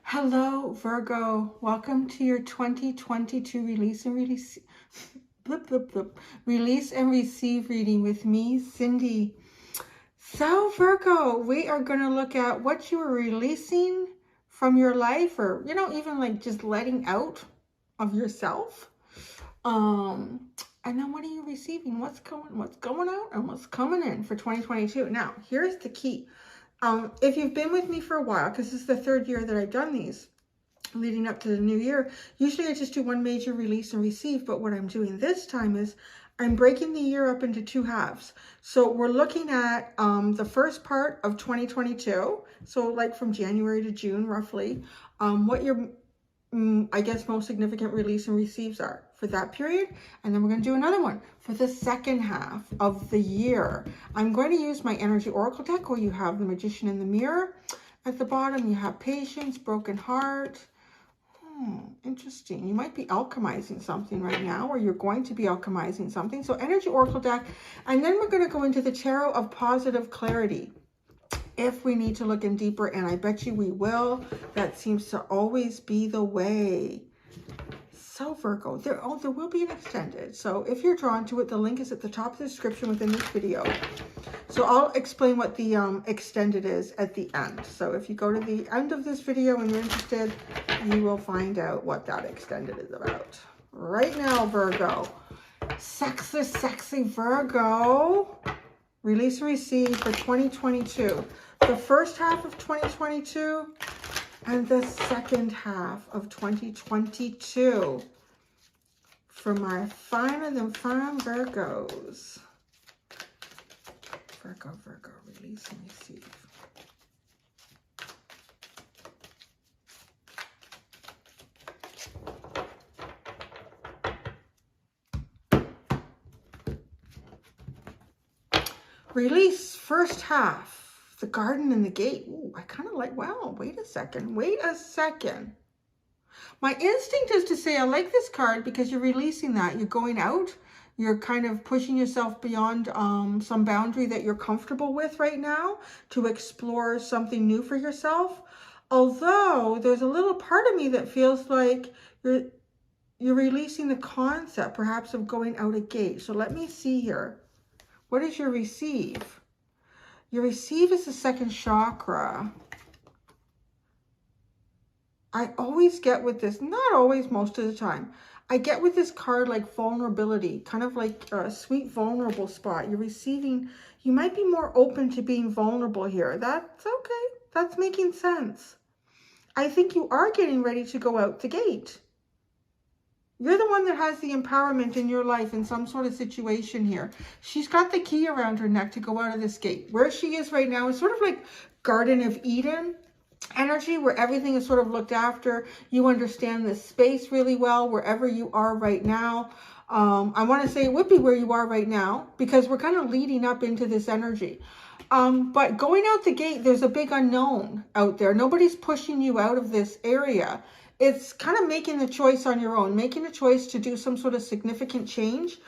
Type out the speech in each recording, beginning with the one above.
Hello, Virgo. Welcome to your 2022 release and receive reading with me, Cindy. So, Virgo, we are going to look at what you are releasing from your life, or even like just letting out of yourself. And then what are you receiving? What's going out and what's coming in for 2022? Now, here's the key. If you've been with me for a while, because this is the third year that I've done these leading up to the new year, usually I just do one major release and receive, but what I'm doing this time is I'm breaking the year up into two halves. So we're looking at the first part of 2022, so like from January to June roughly, what your I guess most significant release and receives are for that period. And then we're going to do another one for the second half of the year. I'm going to use my energy oracle deck where you have the Magician in the Mirror. At the bottom, you have Patience, Broken Heart. Interesting. You might be alchemizing something right now, or you're going to be alchemizing something. So energy oracle deck. And then we're going to go into the Tarot of Positive Clarity, if we need to look in deeper, and I bet you we will. That seems to always be the way. So Virgo, there will be an extended. So if you're drawn to it, the link is at the top of the description within this video. So I'll explain what the extended is at the end. So if you go to the end of this video and you're interested, you will find out what that extended is about. Right now, Virgo, sexy Virgo, release and receive for 2022. The first half of 2022 and the second half of 2022 for my finer than fine Virgos. Virgo, release and receive. Release, first half, the garden and the gate. Ooh, I kind of like, wow, wait a second. My instinct is to say I like this card because you're releasing that. You're going out. You're kind of pushing yourself beyond some boundary that you're comfortable with right now to explore something new for yourself. Although there's a little part of me that feels like you're releasing the concept perhaps of going out a gate. So let me see here. What is your receive? Your receive is the second chakra. I always get with this, not always, most of the time, I get with this card like vulnerability, kind of like a sweet vulnerable spot. You're receiving, you might be more open to being vulnerable here. That's okay. That's making sense. I think you are getting ready to go out the gate. You're the one that has the empowerment in your life in some sort of situation here. She's got the key around her neck to go out of this gate. Where she is right now is sort of like Garden of Eden energy, where everything is sort of looked after. You understand the space really well wherever you are right now. I want to say it would be where you are right now because we're kind of leading up into this energy. But going out the gate, there's a big unknown out there. Nobody's pushing you out of this area. It's kind of making the choice on your own, making a choice to do some sort of significant change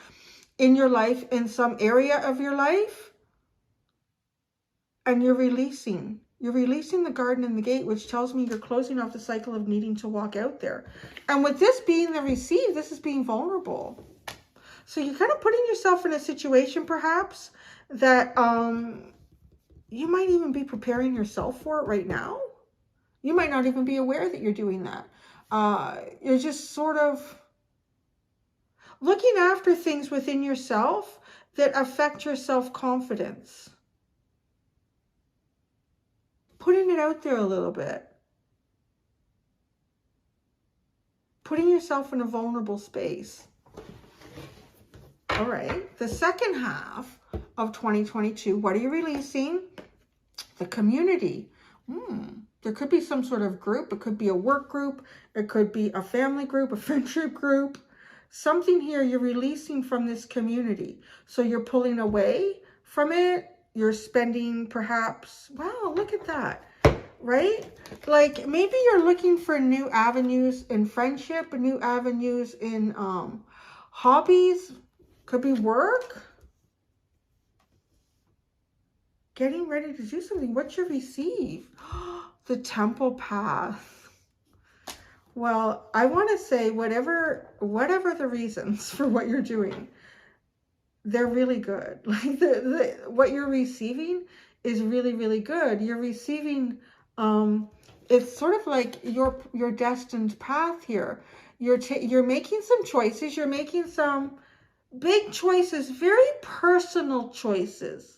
in your life, in some area of your life. And you're releasing the garden and the gate, which tells me you're closing off the cycle of needing to walk out there. And with this being the receive, this is being vulnerable. So you're kind of putting yourself in a situation perhaps that you might even be preparing yourself for it right now. You might not even be aware that you're doing that. You're just sort of looking after things within yourself that affect your self-confidence. Putting it out there a little bit. Putting yourself in a vulnerable space. All right. The second half of 2022, what are you releasing? The community. There could be some sort of group. It could be a work group. It could be a family group, a friendship group. Something here you're releasing from this community. So you're pulling away from it. You're spending perhaps, wow, look at that, right? Like maybe you're looking for new avenues in friendship, new avenues in hobbies. Could be work. Getting ready to do something. What's your receive? The temple path. Well, I want to say whatever the reasons for what you're doing, they're really good. Like what you're receiving is really, really good. You're receiving, it's sort of like your destined path here. You're making some choices. You're making some big choices, very personal choices.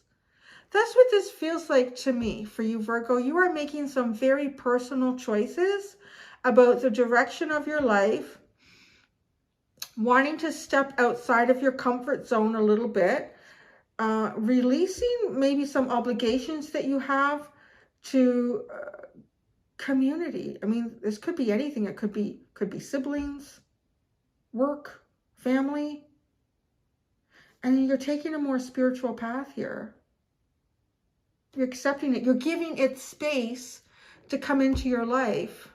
That's what this feels like to me for you, Virgo. You are making some very personal choices about the direction of your life, wanting to step outside of your comfort zone a little bit, releasing maybe some obligations that you have to community. I mean, this could be anything. It could be siblings, work, family, and you're taking a more spiritual path here. You're accepting it. You're giving it space to come into your life.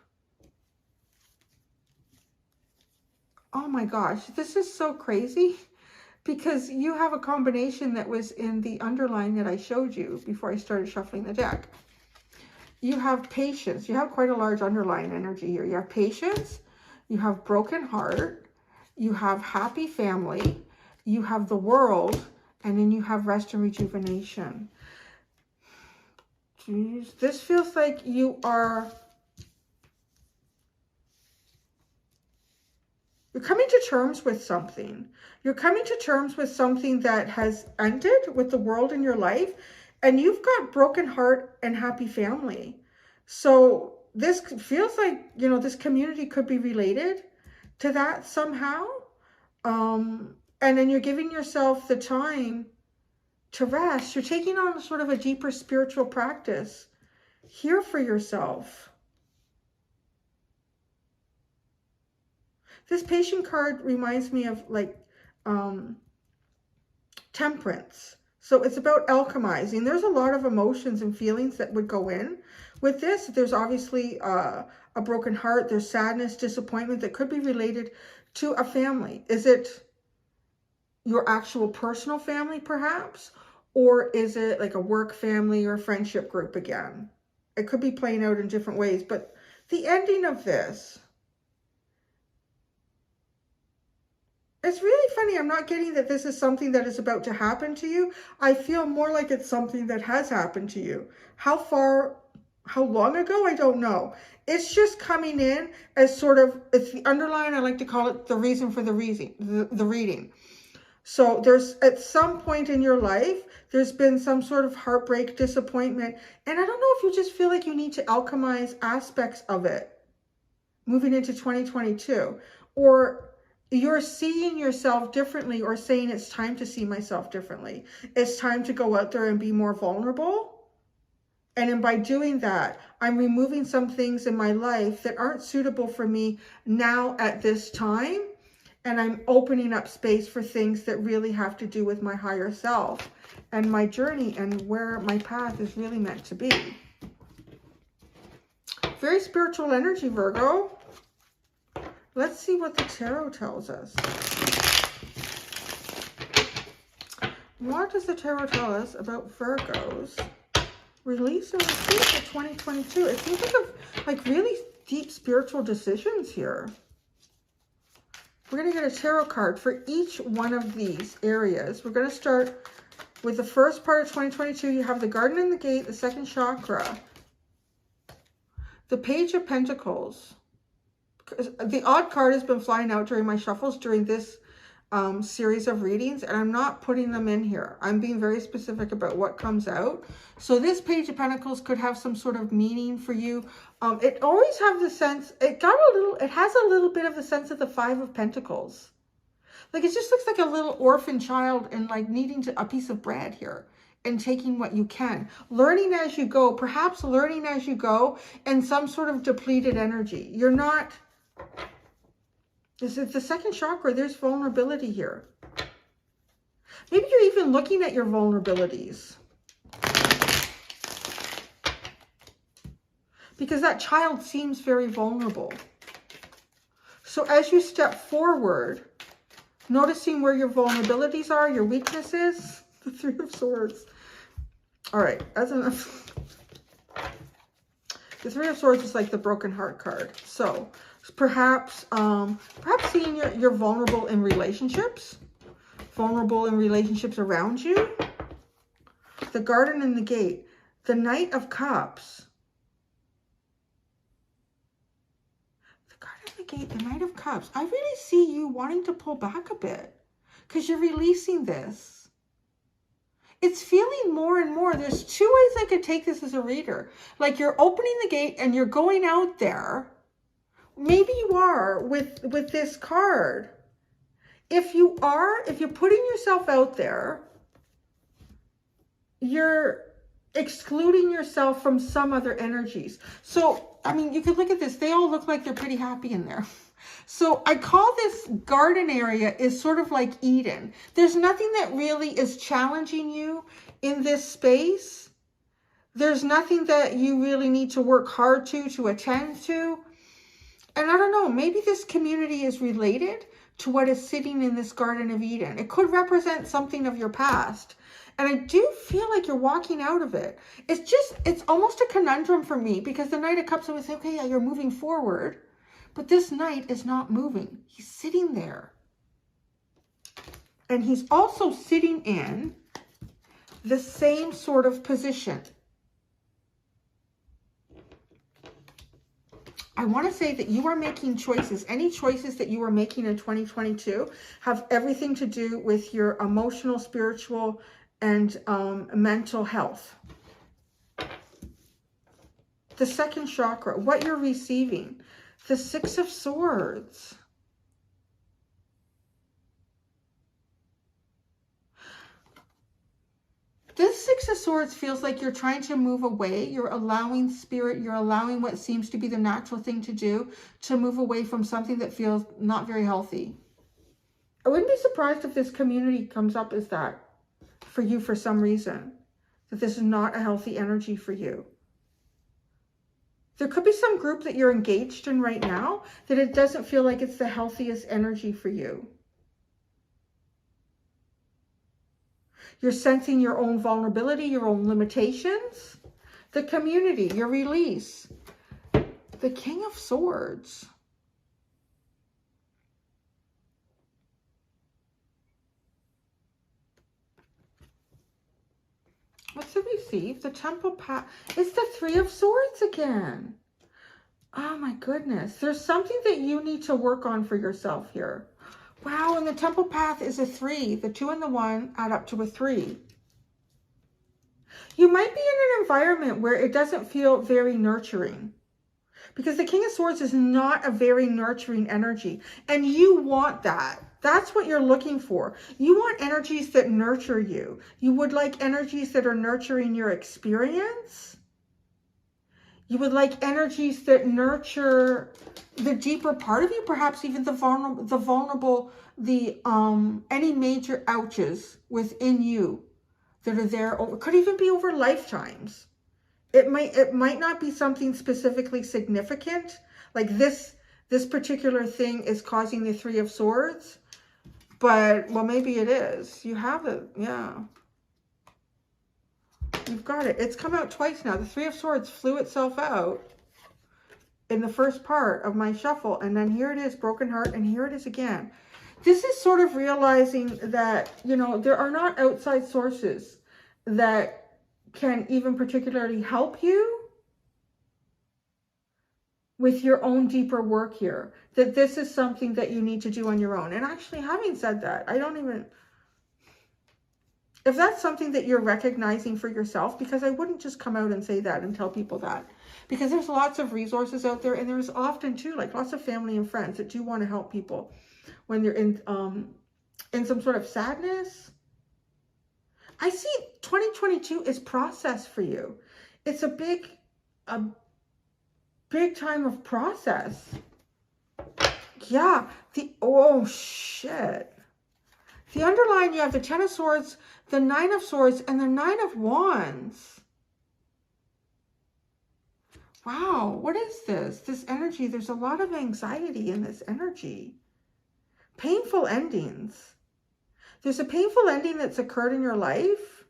Oh my gosh, this is so crazy because you have a combination that was in the underline that I showed you before I started shuffling the deck. You have patience. You have quite a large underline energy here. You have patience. You have broken heart. You have happy family. You have the world. And then you have rest and rejuvenation. Jeez, this feels like you're coming to terms with something. You're coming to terms with something that has ended with the world in your life, and you've got broken heart and happy family. So this feels like, you know, this community could be related to that somehow. And then you're giving yourself the time to rest. You're taking on sort of a deeper spiritual practice here for yourself. This patient card reminds me of like temperance. So it's about alchemizing. There's a lot of emotions and feelings that would go in with this. There's obviously a broken heart. There's sadness, disappointment that could be related to a family. Is it your actual personal family perhaps? Or is it like a work family or a friendship group again? It could be playing out in different ways. But the ending of this, it's really funny. I'm not getting that this is something that is about to happen to you. I feel more like it's something that has happened to you. How long ago? I don't know. It's just coming in as sort of, it's the underline. I like to call it the reason for the reading. So there's, at some point in your life, there's been some sort of heartbreak, disappointment. And I don't know if you just feel like you need to alchemize aspects of it moving into 2022. Or you're seeing yourself differently, or saying it's time to see myself differently. It's time to go out there and be more vulnerable. And then by doing that, I'm removing some things in my life that aren't suitable for me now at this time. And I'm opening up space for things that really have to do with my higher self and my journey and where my path is really meant to be. Very spiritual energy, Virgo. Let's see what the tarot tells us. What does the tarot tell us about Virgos? Release and receive for 2022. It seems like really deep spiritual decisions here. We're going to get a tarot card for each one of these areas. We're going to start with the first part of 2022. You have the Garden and the Gate, the second chakra, the Page of Pentacles. The odd card has been flying out during my shuffles during this series of readings, and I'm not putting them in here. I'm being very specific about what comes out. So this Page of Pentacles could have some sort of meaning for you. It always have the sense, it has a little bit of the sense of the Five of Pentacles. Like it just looks like a little orphan child and like needing a piece of bread here and taking what you can. Learning as you go, perhaps learning as you go, and some sort of depleted energy. You're not... This is the second chakra. There's vulnerability here. Maybe you're even looking at your vulnerabilities. Because that child seems very vulnerable. So as you step forward, noticing where your vulnerabilities are, your weaknesses, the Three of Swords. All right, that's enough. The Three of Swords is like the broken heart card. So perhaps seeing you're vulnerable in relationships. Vulnerable in relationships around you. The Garden and the Gate. The Knight of Cups. The Garden and the Gate, the Knight of Cups. I really see you wanting to pull back a bit because you're releasing this. It's feeling more and more. There's two ways I could take this as a reader. Like you're opening the gate and you're going out there. Maybe you are with this card. If you're putting yourself out there, you're excluding yourself from some other energies. So, I mean, you could look at this. They all look like they're pretty happy in there. So I call this garden area is sort of like Eden. There's nothing that really is challenging you in this space. There's nothing that you really need to work hard to attend to. And I don't know, maybe this community is related to what is sitting in this Garden of Eden. It could represent something of your past. And I do feel like you're walking out of it. It's almost a conundrum for me because the Knight of Cups, I would say, okay, yeah, you're moving forward. But this knight is not moving. He's sitting there. And he's also sitting in the same sort of position. I want to say that you are making choices. Any choices that you are making in 2022 have everything to do with your emotional, spiritual, and mental health. The second chakra, what you're receiving. The Six of Swords. This Six of Swords feels like you're trying to move away. You're allowing spirit, you're allowing what seems to be the natural thing to do to move away from something that feels not very healthy. I wouldn't be surprised if this community comes up as that for you for some reason. That this is not a healthy energy for you. There could be some group that you're engaged in right now that it doesn't feel like it's the healthiest energy for you. You're sensing your own vulnerability, your own limitations. The community, your release. The King of Swords. What's the receive? The Temple Path. It's the Three of Swords again. Oh my goodness. There's something that you need to work on for yourself here. Wow, and the Temple Path is a 3. The 2 and the 1 add up to a 3. You might be in an environment where it doesn't feel very nurturing. Because the King of Swords is not a very nurturing energy. And you want that. That's what you're looking for. You want energies that nurture you. You would like energies that are nurturing your experience. You would like energies that nurture the deeper part of you, perhaps even the vulnerable, any major ouches within you that are there. Over, could even be over lifetimes. It might not be something specifically significant, like this particular thing is causing the Three of Swords, but, well, maybe it is. You have it, yeah. You've got it. It's come out twice now. The Three of Swords flew itself out in the first part of my shuffle, and then here it is, broken heart, and here it is again. This is sort of realizing that, you know, there are not outside sources that can even particularly help you with your own deeper work here. That this is something that you need to do on your own. And actually, having said that, if that's something that you're recognizing for yourself, because I wouldn't just come out and say that and tell people that. Because there's lots of resources out there, and there's often too, like lots of family and friends that do want to help people when they're in some sort of sadness. I see 2022 is process for you. It's a big time of process. Yeah, oh shit. The underline, you have the Ten of Swords, the Nine of Swords, and the Nine of Wands. Wow, what is this? This energy, there's a lot of anxiety in this energy. Painful endings. There's a painful ending that's occurred in your life.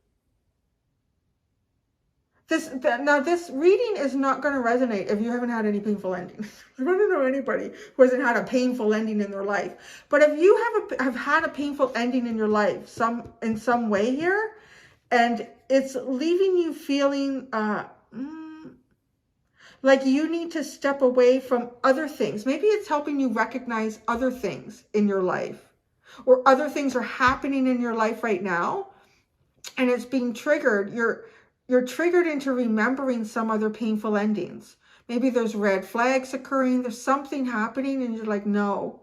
Now this reading is not going to resonate if you haven't had any painful endings. I don't know anybody who hasn't had a painful ending in their life. But if you have had a painful ending in your life, in some way here, and it's leaving you feeling like you need to step away from other things. Maybe it's helping you recognize other things in your life, or other things are happening in your life right now, and it's being triggered. You're triggered into remembering some other painful endings. Maybe there's red flags occurring. There's something happening and you're like, no.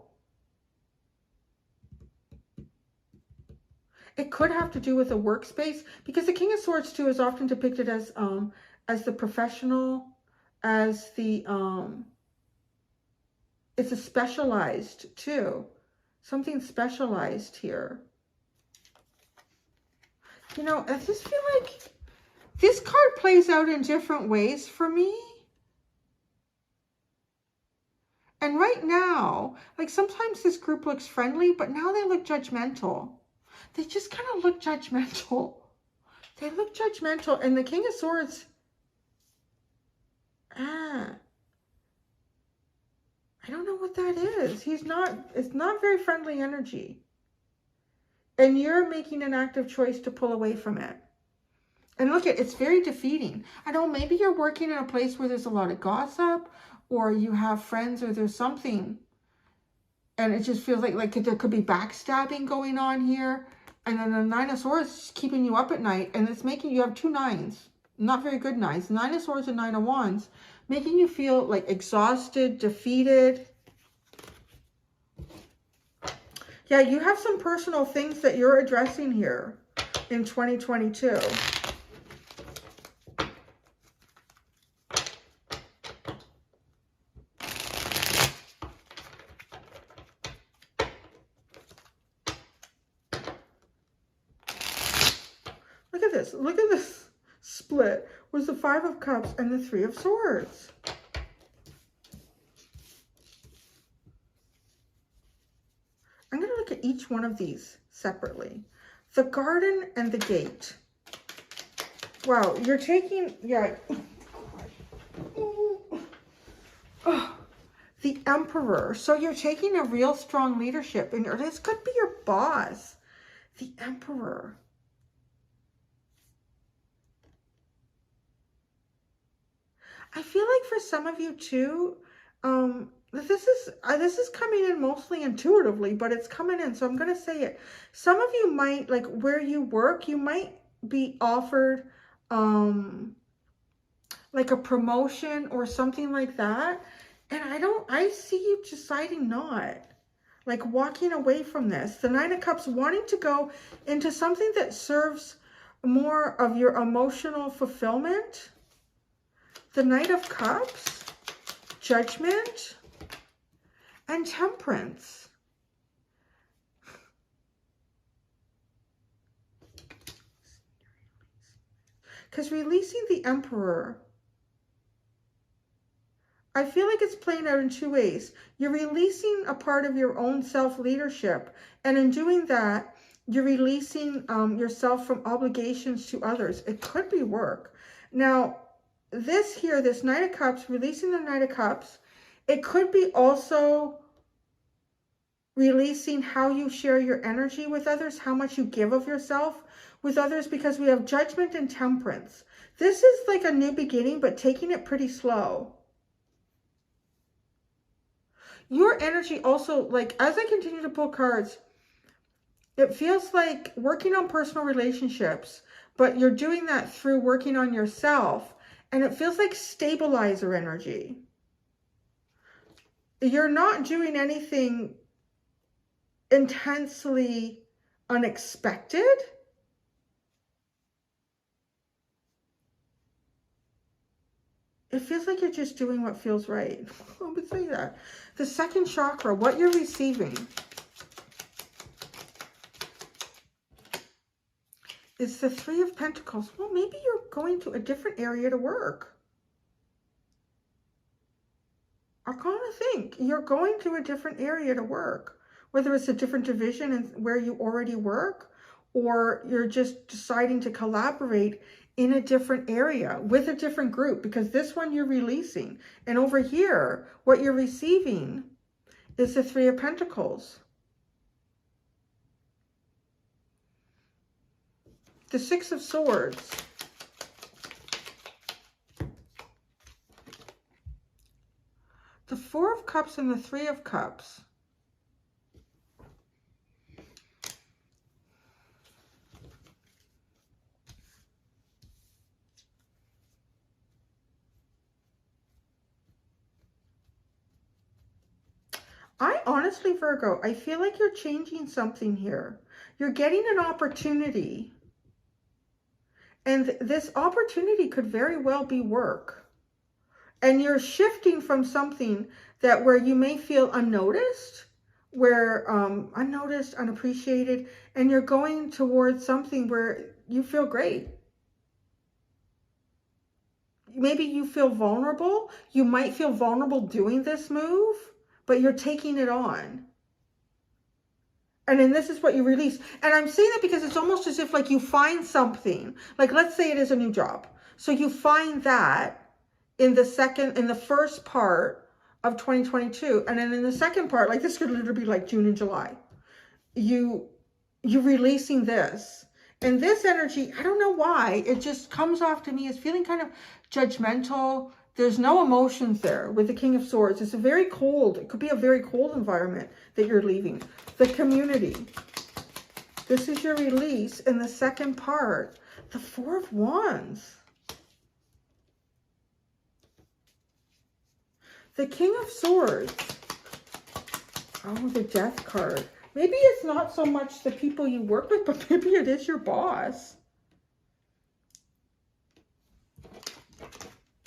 It could have to do with a workspace, because the King of Swords too is often depicted as the professional, as the, it's a specialized too. Something specialized here. You know, I just feel like this card plays out in different ways for me. And right now, like sometimes this group looks friendly, but now they look judgmental. They just kind of look judgmental. They look judgmental. And the King of Swords, I don't know what that is. It's not very friendly energy. And you're making an active choice to pull away from it. And look, it's very defeating. I know maybe you're working in a place where there's a lot of gossip, or you have friends, or there's something. And it just feels like there could be backstabbing going on here. And then the Nine of Swords is keeping you up at night. And it's making you have two nines. Not very good nines. Nine of Swords and Nine of Wands. Making you feel like exhausted, defeated. Yeah, you have some personal things that you're addressing here in 2022. Look at this split with the Five of Cups and the Three of Swords. I'm going to look at each one of these separately. The Garden and the Gate. Wow, you're taking, yeah. Oh, the Emperor. So you're taking a real strong leadership, and this could be your boss. The Emperor. I feel like for some of you too, this is coming in mostly intuitively, but it's coming in, so I'm going to say it. Some of you might, like where you work, you might be offered like a promotion or something like that. And I see you deciding not, like walking away from this. The Nine of Cups, wanting to go into something that serves more of your emotional fulfillment. The Knight of Cups, Judgment, and Temperance. Because releasing the Emperor, I feel like it's playing out in two ways. You're releasing a part of your own self-leadership, and in doing that, you're releasing yourself from obligations to others. It could be work. Now, this here, this Knight of Cups, releasing the Knight of Cups, it could be also releasing how you share your energy with others, how much you give of yourself with others, because we have Judgment and Temperance. This is like a new beginning, but taking it pretty slow. Your energy also, like as I continue to pull cards, it feels like working on personal relationships, but you're doing that through working on yourself. And it feels like stabilizer energy. You're not doing anything intensely unexpected. It feels like you're just doing what feels right. I would say that. The second chakra, what you're receiving. It's the Three of Pentacles. Well, maybe you're going to a different area to work. I kind of think you're going to a different area to work. Whether it's a different division where you already work, or you're just deciding to collaborate in a different area with a different group, because this one you're releasing. And over here, what you're receiving is the Three of Pentacles. The Six of Swords. The Four of Cups and the Three of Cups. I honestly, Virgo, I feel like you're changing something here. You're getting an opportunity. And this opportunity could very well be work. And you're shifting from something that where you may feel unnoticed, where unnoticed, unappreciated, and you're going towards something where you feel great. Maybe you feel vulnerable. You might feel vulnerable doing this move, but you're taking it on. And then this is what you release. And I'm saying that because it's almost as if like you find something, like let's say it is a new job. So you find that in the first part of 2022. And then in the second part, like this could literally be like June and July. You're releasing this. And this energy, I don't know why, it just comes off to me as feeling kind of judgmental. There's no emotions there with the King of Swords. It's a very cold, it could be a very cold environment that you're leaving. The community. This is your release in the second part. The Four of Wands. The King of Swords. Oh, the Death card. Maybe it's not so much the people you work with, but maybe it is your boss.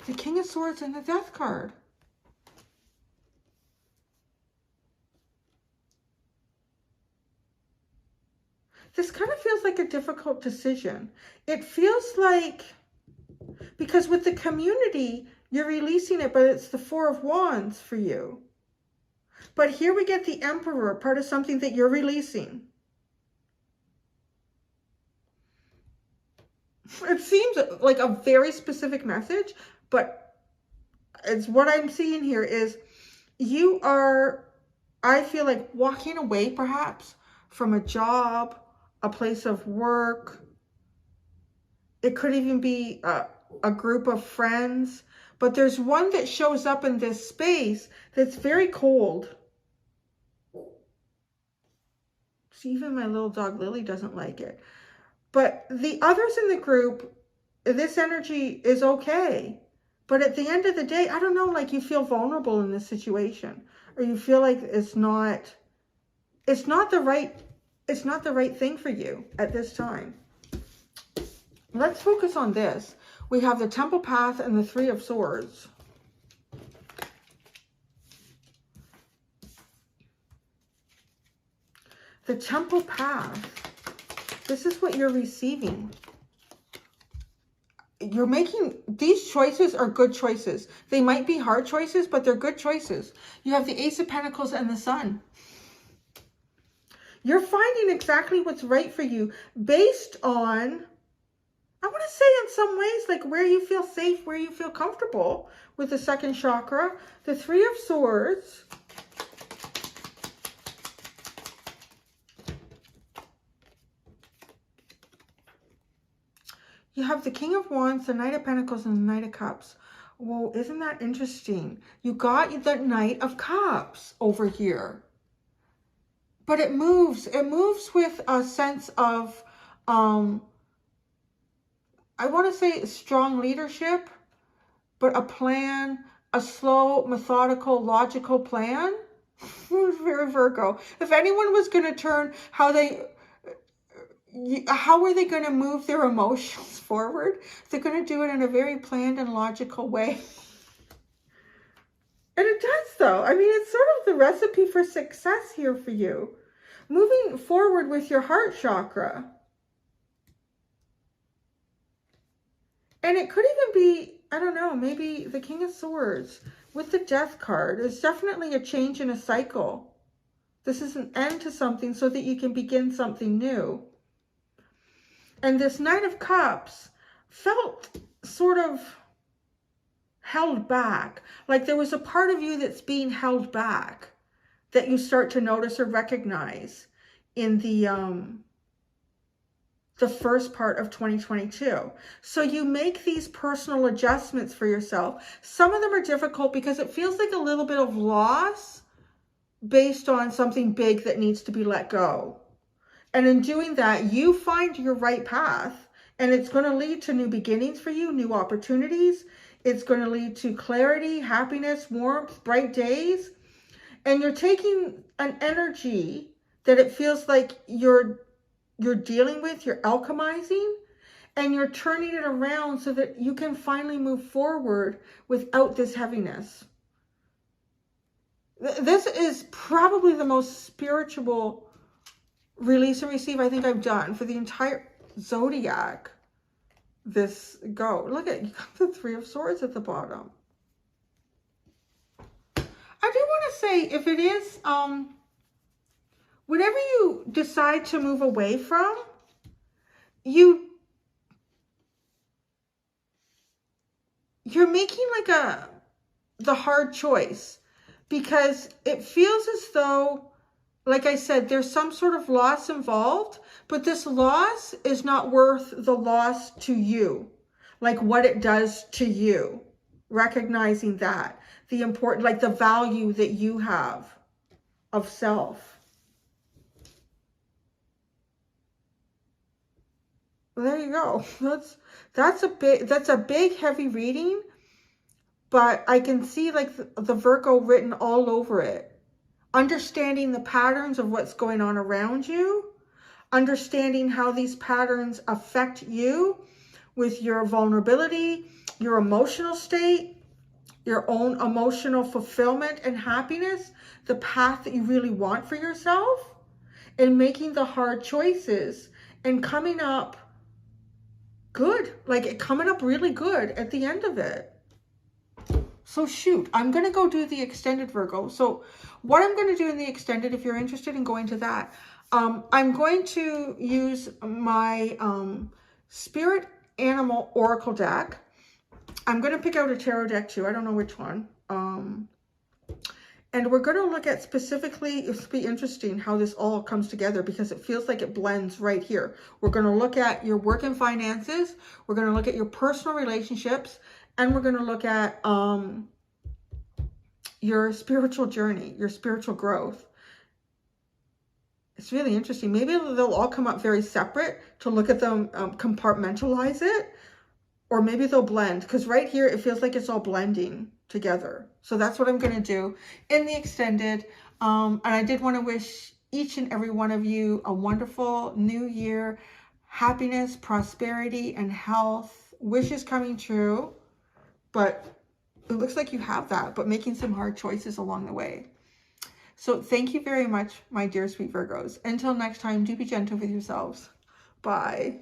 The King of Swords and the Death card. This kind of feels like a difficult decision. It feels like, because with the community, you're releasing it, but it's the Four of Wands for you. But here we get the Emperor, part of something that you're releasing. It seems like a very specific message, but it's what I'm seeing here is you are, I feel like, walking away perhaps from a job, a place of work. It could even be a group of friends, but there's one that shows up in this space that's very cold. See, even my little dog Lily doesn't like it. But the others in the group, this energy is okay. But at the end of the day, I don't know, like you feel vulnerable in this situation, or you feel like it's not the right thing for you at this time. Let's focus on this. We have the Temple Path and the Three of Swords. The Temple Path. This is what you're receiving. You're making, these choices are good choices. They might be hard choices, but they're good choices. You have the Ace of Pentacles and the Sun. You're finding exactly what's right for you based on, I want to say in some ways, like where you feel safe, where you feel comfortable with the second chakra. The Three of Swords. You have the King of Wands, the Knight of Pentacles, and the Knight of Cups. Whoa, isn't that interesting? You got the Knight of Cups over here. But it moves with a sense of, I want to say strong leadership, but a plan, a slow, methodical, logical plan. Very Virgo. If anyone was going to turn how are they going to move their emotions forward? They're going to do it in a very planned and logical way. And it does, though. I mean, it's sort of the recipe for success here for you. Moving forward with your heart chakra. And it could even be, I don't know, maybe the King of Swords with the Death card. There's definitely a change in a cycle. This is an end to something so that you can begin something new. And this Knight of Cups, felt sort of held back. Like there was a part of you that's being held back that you start to notice or recognize in the first part of 2022. So you make these personal adjustments for yourself. Some of them are difficult because it feels like a little bit of loss based on something big that needs to be let go. And in doing that, you find your right path, and it's going to lead to new beginnings for you, new opportunities. It's going to lead to clarity, happiness, warmth, bright days. And you're taking an energy that it feels like you're dealing with, you're alchemizing, and you're turning it around so that you can finally move forward without this heaviness. This is probably the most spiritual release and receive I think I've done for the entire zodiac. This go. Look at, you got the Three of Swords at the bottom. I do want to say, if it is, whatever you decide to move away from, you're making like the hard choice, because it feels as though, like I said, there's some sort of loss involved, but this loss is not worth the loss to you, like what it does to you. Recognizing that, the important, like the value that you have of self. Well, there you go. That's a big heavy reading, but I can see like the Virgo written all over it. Understanding the patterns of what's going on around you, understanding how these patterns affect you with your vulnerability, your emotional state, your own emotional fulfillment and happiness, the path that you really want for yourself, and making the hard choices and coming up good, like coming up really good at the end of it. So shoot, I'm going to go do the extended, Virgo. So what I'm going to do in the extended, if you're interested in going to that, I'm going to use my Spirit Animal Oracle deck. I'm going to pick out a tarot deck too. I don't know which one. And we're going to look at specifically, it'll be interesting how this all comes together, because it feels like it blends right here. We're going to look at your work and finances. We're going to look at your personal relationships. And we're going to look at your spiritual journey, your spiritual growth. It's really interesting. Maybe they'll all come up very separate to look at them, compartmentalize it. Or maybe they'll blend, because right here it feels like it's all blending together. So that's what I'm going to do in the extended. And I did want to wish each and every one of you a wonderful new year. Happiness, prosperity, and health. Wishes coming true. But it looks like you have that, but making some hard choices along the way. So thank you very much, my dear sweet Virgos. Until next time, do be gentle with yourselves. Bye.